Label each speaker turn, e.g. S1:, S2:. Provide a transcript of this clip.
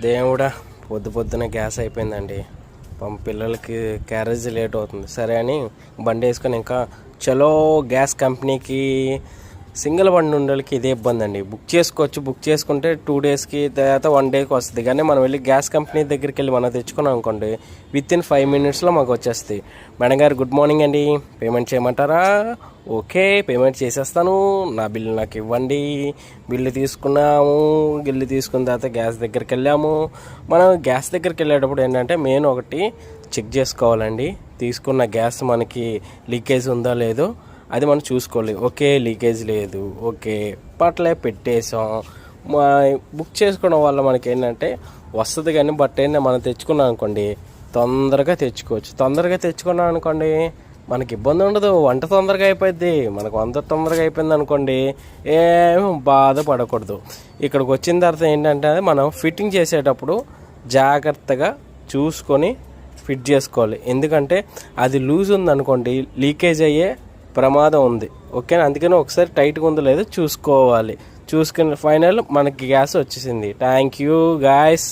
S1: దేవుడా, పొద్దునే గ్యాస్ అయిపోయిందండి. పిల్లలకి క్యారేజ్ లేట్ అవుతుంది. సరే అని బండి వేసుకొని ఇంకా చలో గ్యాస్ కంపెనీకి. సింగిల్ బండి ఉండేకి ఇదే ఇబ్బంది అండి. బుక్ చేసుకోవచ్చు, బుక్ చేసుకుంటే 2 డేస్కి తర్వాత 1 డేకి వస్తుంది. కానీ మనం వెళ్ళి గ్యాస్ కంపెనీ దగ్గరికి వెళ్ళి మనం తెచ్చుకున్నాం అనుకోండి, విత్ ఇన్ 5 మినిట్స్లో మాకు వచ్చేస్తుంది. మేడం గారు గుడ్ మార్నింగ్ అండి, పేమెంట్ చేయమంటారా? ఓకే, పేమెంట్ చేసేస్తాను, నా బిల్లు నాకు ఇవ్వండి. బిల్లు తీసుకున్నాము, బిల్లు తీసుకున్న తర్వాత గ్యాస్ దగ్గరికి వెళ్ళాము. మనం గ్యాస్ దగ్గరికి వెళ్ళేటప్పుడు ఏంటంటే మెయిన్ ఒకటి చెక్ చేసుకోవాలండి. తీసుకున్న గ్యాస్ మనకి లీకేజ్ ఉందా లేదో అది మనం చూసుకోవాలి. ఓకే, లీకేజ్ లేదు, ఓకే పట్లే పెట్టేసాం. బుక్ చేసుకోవడం వల్ల మనకి ఏంటంటే వస్తుంది. కానీ బట్ ఏంటంటే మనం తెచ్చుకున్నాం అనుకోండి, తొందరగా తెచ్చుకోవచ్చు. తొందరగా తెచ్చుకున్నాం అనుకోండి మనకి ఇబ్బంది ఉండదు, వంట తొందరగా అయిపోద్ది. మనకు వంట తొందరగా అయిపోయింది అనుకోండి ఏం బాధపడకూడదు. ఇక్కడికి వచ్చిన తర్వాత ఏంటంటే మనం ఫిట్టింగ్ చేసేటప్పుడు జాగ్రత్తగా చూసుకొని ఫిట్ చేసుకోవాలి. ఎందుకంటే అది లూజ్ ఉందనుకోండి లీకేజ్ అయ్యే ప్రమాదం ఉంది. ఓకేనా? అందుకని ఒకసారి టైట్గా ఉందో లేదో చూసుకోవాలి. చూసుకుని ఫైనల్ మనకి గ్యాస్ వచ్చేసింది. Thank you guys.